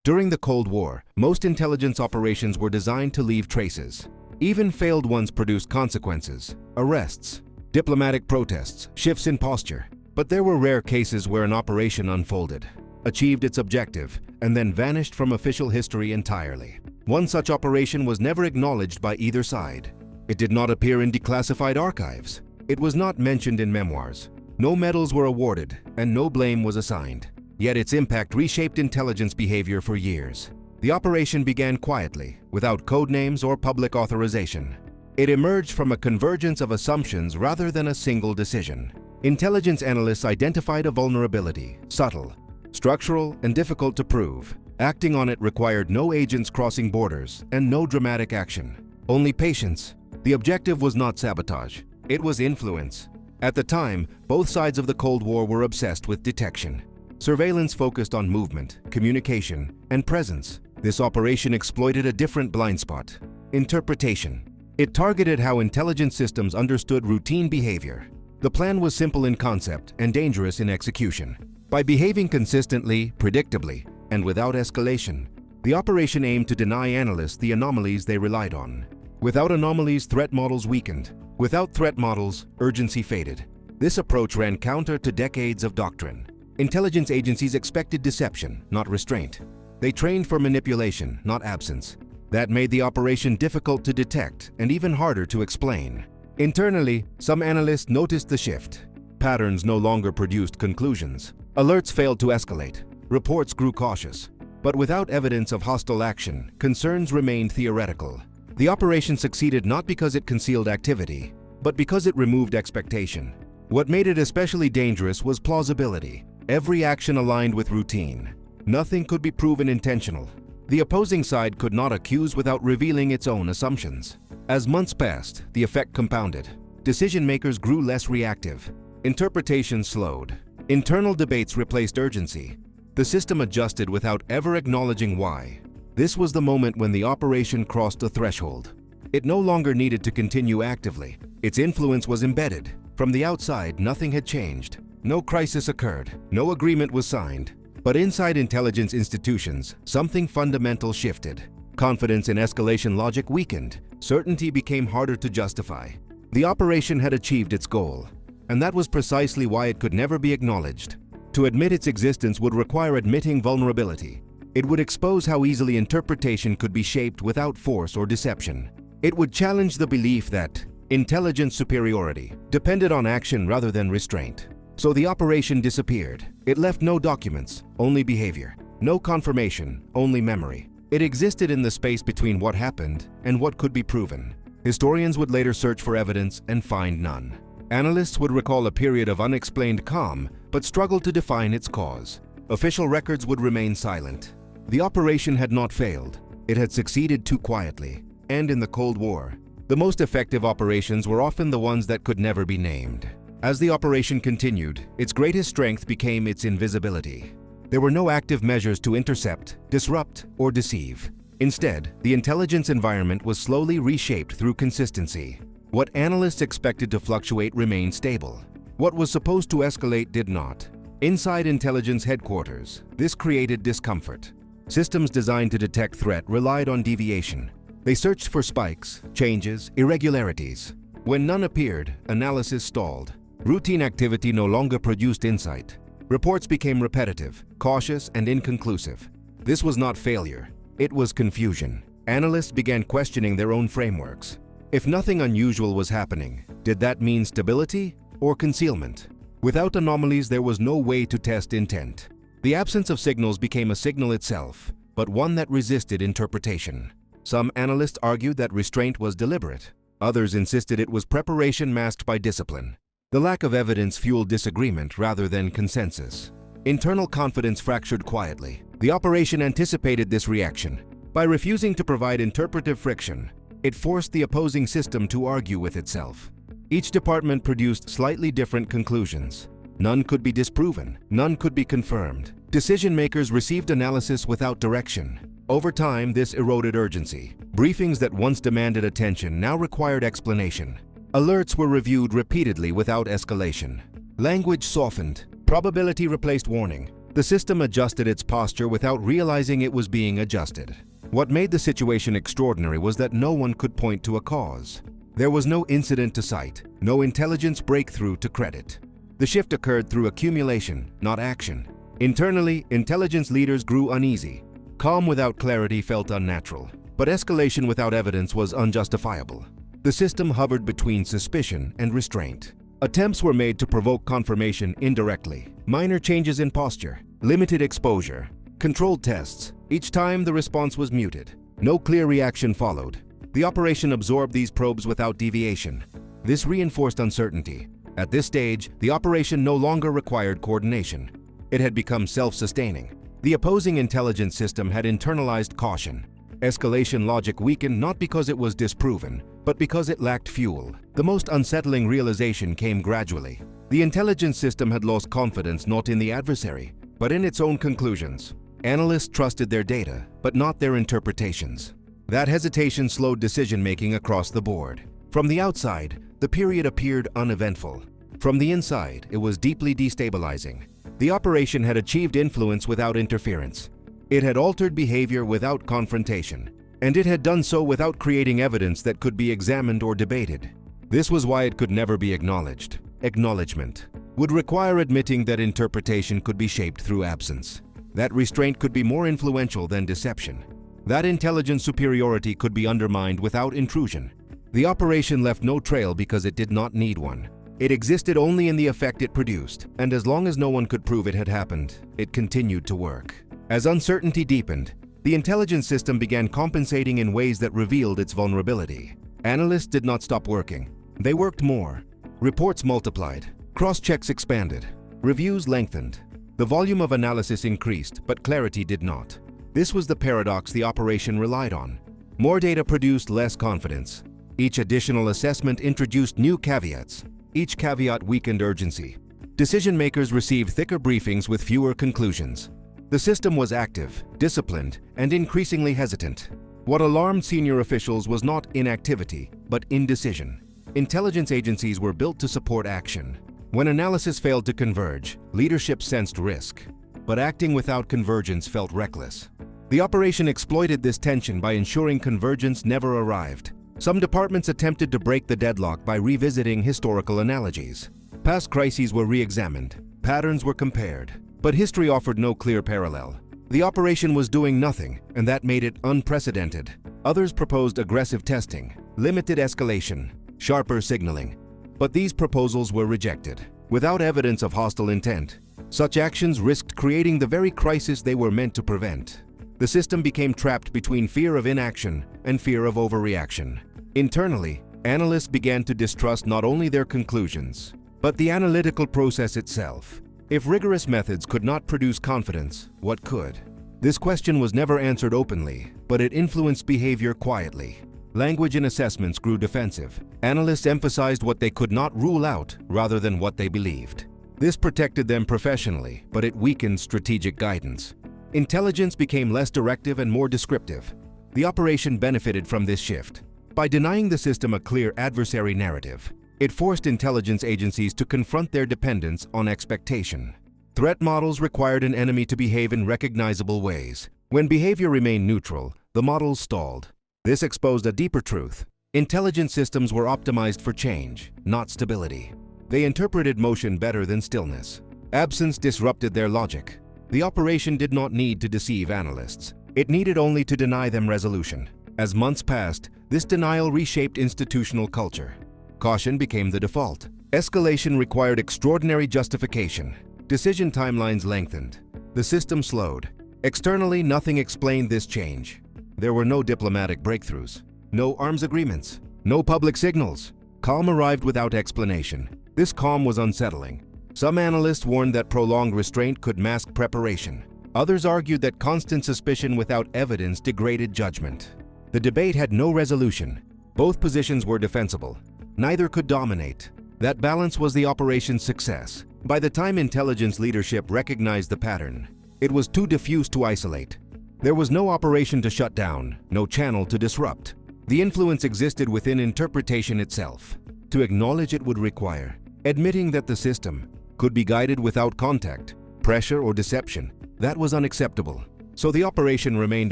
During the Cold War, most intelligence operations were designed to leave traces. Even failed ones produced consequences, arrests, diplomatic protests, shifts in posture. But there were rare cases where an operation unfolded, achieved its objective, and then vanished from official history entirely. One such operation was never acknowledged by either side. It did not appear in declassified archives. It was not mentioned in memoirs. No medals were awarded, and no blame was assigned. Yet its impact reshaped intelligence behavior for years. The operation began quietly, without code names or public authorization. It emerged from a convergence of assumptions rather than a single decision. Intelligence analysts identified a vulnerability, subtle, structural, and difficult to prove. Acting on it required no agents crossing borders and no dramatic action. Only patience. The objective was not sabotage. It was influence. At the time, both sides of the Cold War were obsessed with detection. Surveillance focused on movement, communication, and presence. This operation exploited a different blind spot: interpretation. It targeted how intelligence systems understood routine behavior. The plan was simple in concept and dangerous in execution. By behaving consistently, predictably, and without escalation, the operation aimed to deny analysts the anomalies they relied on. Without anomalies, threat models weakened. Without threat models, urgency faded. This approach ran counter to decades of doctrine. Intelligence agencies expected deception, not restraint. They trained for manipulation, not absence. That made the operation difficult to detect and even harder to explain. Internally, some analysts noticed the shift. Patterns no longer produced conclusions. Alerts failed to escalate. Reports grew cautious. But without evidence of hostile action, concerns remained theoretical. The operation succeeded not because it concealed activity, but because it removed expectation. What made it especially dangerous was plausibility. Every action aligned with routine. Nothing could be proven intentional. The opposing side could not accuse without revealing its own assumptions. As months passed, the effect compounded. Decision-makers grew less reactive. Interpretation slowed. Internal debates replaced urgency. The system adjusted without ever acknowledging why. This was the moment when the operation crossed a threshold. It no longer needed to continue actively. Its influence was embedded. From the outside, nothing had changed. No crisis occurred. No agreement was signed. But inside intelligence institutions, something fundamental shifted. Confidence in escalation logic weakened. Certainty became harder to justify. The operation had achieved its goal, and that was precisely why it could never be acknowledged. To admit its existence would require admitting vulnerability. It would expose how easily interpretation could be shaped without force or deception. It would challenge the belief that intelligence superiority depended on action rather than restraint. So the operation disappeared. It left no documents, only behavior. No confirmation, only memory. It existed in the space between what happened and what could be proven. Historians would later search for evidence and find none. Analysts would recall a period of unexplained calm, but struggle to define its cause. Official records would remain silent. The operation had not failed. It had succeeded too quietly. And in the Cold War, the most effective operations were often the ones that could never be named. As the operation continued, its greatest strength became its invisibility. There were no active measures to intercept, disrupt, or deceive. Instead, the intelligence environment was slowly reshaped through consistency. What analysts expected to fluctuate remained stable. What was supposed to escalate did not. Inside intelligence headquarters, this created discomfort. Systems designed to detect threat relied on deviation. They searched for spikes, changes, irregularities. When none appeared, analysis stalled. Routine activity no longer produced insight. Reports became repetitive, cautious, and inconclusive. This was not failure. It was confusion. Analysts began questioning their own frameworks. If nothing unusual was happening, did that mean stability or concealment? Without anomalies, there was no way to test intent. The absence of signals became a signal itself, but one that resisted interpretation. Some analysts argued that restraint was deliberate. Others insisted it was preparation masked by discipline. The lack of evidence fueled disagreement rather than consensus. Internal confidence fractured quietly. The operation anticipated this reaction. By refusing to provide interpretive friction, it forced the opposing system to argue with itself. Each department produced slightly different conclusions. None could be disproven. None could be confirmed. Decision-makers received analysis without direction. Over time, this eroded urgency. Briefings that once demanded attention now required explanation. Alerts were reviewed repeatedly without escalation. Language softened. Probability replaced warning. The system adjusted its posture without realizing it was being adjusted. What made the situation extraordinary was that no one could point to a cause. There was no incident to cite, no intelligence breakthrough to credit. The shift occurred through accumulation, not action. Internally, intelligence leaders grew uneasy. Calm without clarity felt unnatural, but escalation without evidence was unjustifiable. The system hovered between suspicion and restraint. Attempts were made to provoke confirmation indirectly. Minor changes in posture, limited exposure, controlled tests. Each time the response was muted. No clear reaction followed. The operation absorbed these probes without deviation. This reinforced uncertainty. At this stage, the operation no longer required coordination. It had become self-sustaining. The opposing intelligence system had internalized caution. Escalation logic weakened not because it was disproven, but because it lacked fuel. The most unsettling realization came gradually. The intelligence system had lost confidence not in the adversary, but in its own conclusions. Analysts trusted their data, but not their interpretations. That hesitation slowed decision-making across the board. From the outside, the period appeared uneventful. From the inside, it was deeply destabilizing. The operation had achieved influence without interference. It had altered behavior without confrontation, and it had done so without creating evidence that could be examined or debated. This was why it could never be acknowledged. Acknowledgment would require admitting that interpretation could be shaped through absence, that restraint could be more influential than deception, that intelligent superiority could be undermined without intrusion. The operation left no trail because it did not need one. It existed only in the effect it produced, and as long as no one could prove it had happened, it continued to work. As uncertainty deepened, the intelligence system began compensating in ways that revealed its vulnerability. Analysts did not stop working. They worked more. Reports multiplied. Cross-checks expanded. Reviews lengthened. The volume of analysis increased, but clarity did not. This was the paradox the operation relied on. More data produced less confidence. Each additional assessment introduced new caveats. Each caveat weakened urgency. Decision-makers received thicker briefings with fewer conclusions. The system was active, disciplined, and increasingly hesitant. What alarmed senior officials was not inactivity, but indecision. Intelligence agencies were built to support action. When analysis failed to converge, leadership sensed risk. But acting without convergence felt reckless. The operation exploited this tension by ensuring convergence never arrived. Some departments attempted to break the deadlock by revisiting historical analogies. Past crises were re-examined. Patterns were compared. But history offered no clear parallel. The operation was doing nothing, and that made it unprecedented. Others proposed aggressive testing, limited escalation, sharper signaling. But these proposals were rejected. Without evidence of hostile intent, such actions risked creating the very crisis they were meant to prevent. The system became trapped between fear of inaction and fear of overreaction. Internally, analysts began to distrust not only their conclusions, but the analytical process itself. If rigorous methods could not produce confidence, what could? This question was never answered openly, but it influenced behavior quietly. Language in assessments grew defensive. Analysts emphasized what they could not rule out rather than what they believed. This protected them professionally, but it weakened strategic guidance. Intelligence became less directive and more descriptive. The operation benefited from this shift. By denying the system a clear adversary narrative, it forced intelligence agencies to confront their dependence on expectation. Threat models required an enemy to behave in recognizable ways. When behavior remained neutral, the models stalled. This exposed a deeper truth. Intelligence systems were optimized for change, not stability. They interpreted motion better than stillness. Absence disrupted their logic. The operation did not need to deceive analysts. It needed only to deny them resolution. As months passed, this denial reshaped institutional culture. Caution became the default. Escalation required extraordinary justification. Decision timelines lengthened. The system slowed. Externally, nothing explained this change. There were no diplomatic breakthroughs, no arms agreements, no public signals. Calm arrived without explanation. This calm was unsettling. Some analysts warned that prolonged restraint could mask preparation. Others argued that constant suspicion without evidence degraded judgment. The debate had no resolution. Both positions were defensible. Neither could dominate. That balance was the operation's success. By the time intelligence leadership recognized the pattern, it was too diffuse to isolate. There was no operation to shut down, no channel to disrupt. The influence existed within interpretation itself. To acknowledge it would require admitting that the system could be guided without contact, pressure, or deception. That was unacceptable. So the operation remained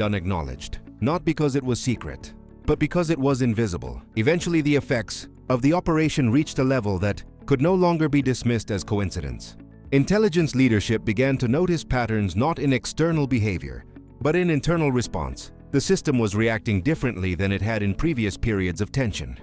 unacknowledged, not because it was secret, but because it was invisible. Eventually, the effects of the operation reached a level that could no longer be dismissed as coincidence. Intelligence leadership began to notice patterns not in external behavior, but in internal response. The system was reacting differently than it had in previous periods of tension.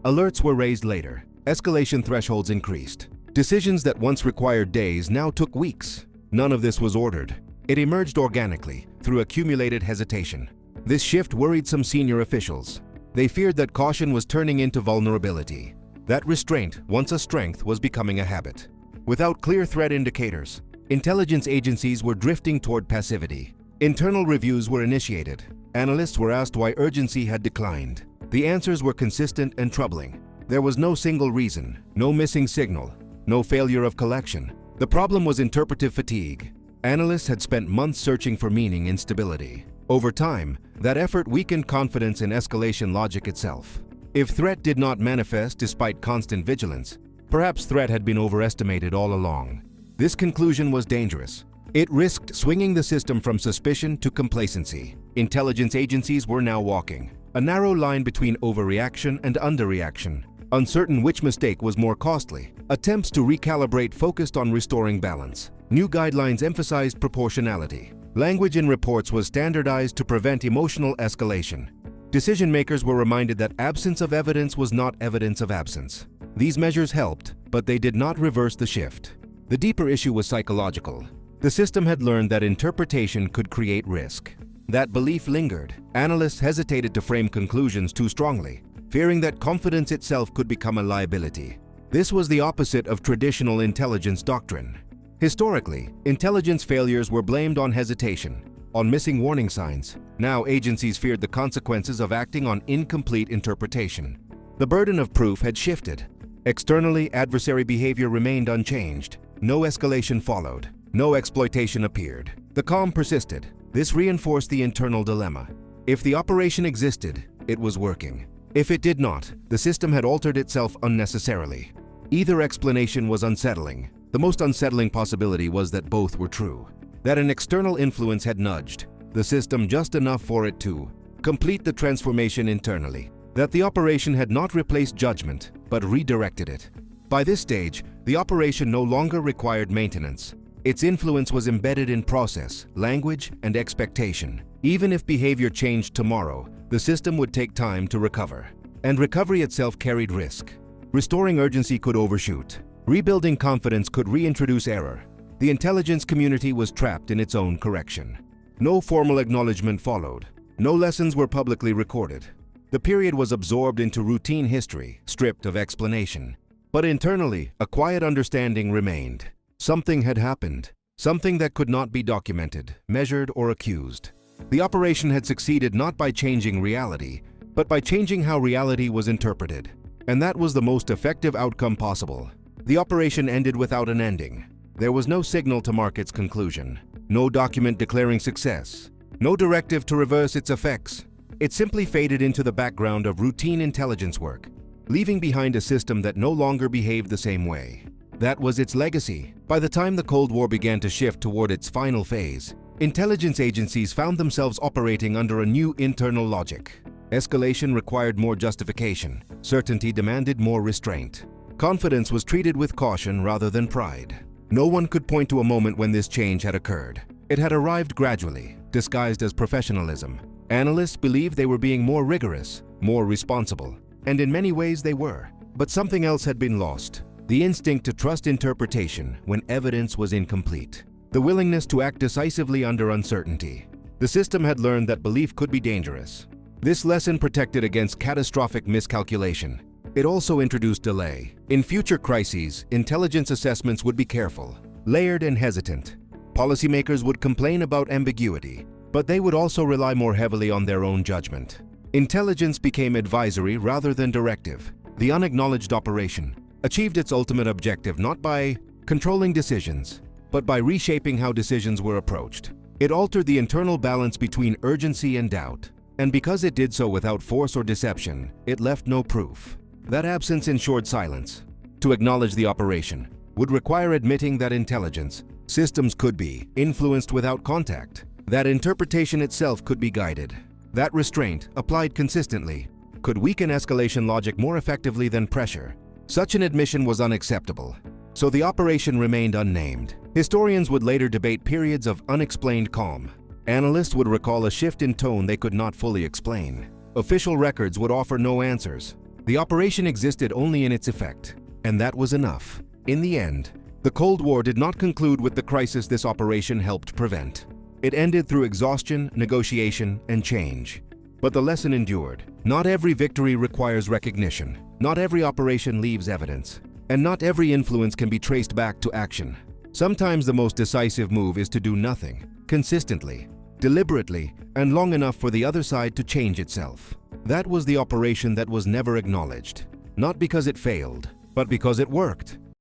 Alerts were raised later. Escalation thresholds increased. Decisions that once required days now took weeks. None of this was ordered. It emerged organically, through accumulated hesitation. This shift worried some senior officials. They feared that caution was turning into vulnerability. That restraint, once a strength, was becoming a habit. Without clear threat indicators, intelligence agencies were drifting toward passivity. Internal reviews were initiated. Analysts were asked why urgency had declined. The answers were consistent and troubling. There was no single reason, no missing signal, no failure of collection. The problem was interpretive fatigue. Analysts had spent months searching for meaning in stability. Over time, that effort weakened confidence in escalation logic itself. If threat did not manifest despite constant vigilance, perhaps threat had been overestimated all along. This conclusion was dangerous. It risked swinging the system from suspicion to complacency. Intelligence agencies were now walking a narrow line between overreaction and underreaction, uncertain which mistake was more costly. Attempts to recalibrate focused on restoring balance. New guidelines emphasized proportionality. Language in reports was standardized to prevent emotional escalation. Decision-makers were reminded that absence of evidence was not evidence of absence. These measures helped, but they did not reverse the shift. The deeper issue was psychological. The system had learned that interpretation could create risk. That belief lingered. Analysts hesitated to frame conclusions too strongly, fearing that confidence itself could become a liability. This was the opposite of traditional intelligence doctrine. Historically, intelligence failures were blamed on hesitation, on missing warning signs. Now agencies feared the consequences of acting on incomplete interpretation. The burden of proof had shifted. Externally, adversary behavior remained unchanged. No escalation followed. No exploitation appeared. The calm persisted. This reinforced the internal dilemma. If the operation existed, it was working. If it did not, the system had altered itself unnecessarily. Either explanation was unsettling. The most unsettling possibility was that both were true. That an external influence had nudged the system just enough for it to complete the transformation internally. That the operation had not replaced judgment, but redirected it. By this stage, the operation no longer required maintenance. Its influence was embedded in process, language, and expectation. Even if behavior changed tomorrow, the system would take time to recover. And recovery itself carried risk. Restoring urgency could overshoot. Rebuilding confidence could reintroduce error. The intelligence community was trapped in its own correction. No formal acknowledgment followed. No lessons were publicly recorded. The period was absorbed into routine history, stripped of explanation. But internally, a quiet understanding remained. Something had happened. Something that could not be documented, measured, or accused. The operation had succeeded not by changing reality, but by changing how reality was interpreted. And that was the most effective outcome possible. The operation ended without an ending. There was no signal to mark its conclusion. No document declaring success. No directive to reverse its effects. It simply faded into the background of routine intelligence work, leaving behind a system that no longer behaved the same way. That was its legacy. By the time the Cold War began to shift toward its final phase, intelligence agencies found themselves operating under a new internal logic. Escalation required more justification. Certainty demanded more restraint. Confidence was treated with caution rather than pride. No one could point to a moment when this change had occurred. It had arrived gradually, disguised as professionalism. Analysts believed they were being more rigorous, more responsible, and in many ways they were. But something else had been lost. The instinct to trust interpretation when evidence was incomplete. The willingness to act decisively under uncertainty. The system had learned that belief could be dangerous. This lesson protected against catastrophic miscalculation. It also introduced delay. In future crises, intelligence assessments would be careful, layered and hesitant. Policymakers would complain about ambiguity, but they would also rely more heavily on their own judgment. Intelligence became advisory rather than directive. The unacknowledged operation achieved its ultimate objective not by controlling decisions, but by reshaping how decisions were approached. It altered the internal balance between urgency and doubt. And because it did so without force or deception, it left no proof. That absence ensured silence. To acknowledge the operation would require admitting that intelligence, Systems could be influenced without contact. That interpretation itself could be guided. That restraint, applied consistently, could weaken escalation logic more effectively than pressure. Such an admission was unacceptable, so the operation remained unnamed. Historians would later debate periods of unexplained calm. Analysts would recall a shift in tone they could not fully explain. Official records would offer no answers. The operation existed only in its effect, and that was enough. In the end, the Cold War did not conclude with the crisis this operation helped prevent. It ended through exhaustion, negotiation, and change. But the lesson endured. Not every victory requires recognition. Not every operation leaves evidence. And not every influence can be traced back to action. Sometimes the most decisive move is to do nothing, consistently, deliberately, and long enough for the other side to change itself. That was the operation that was never acknowledged. Not because it failed, but because it worked.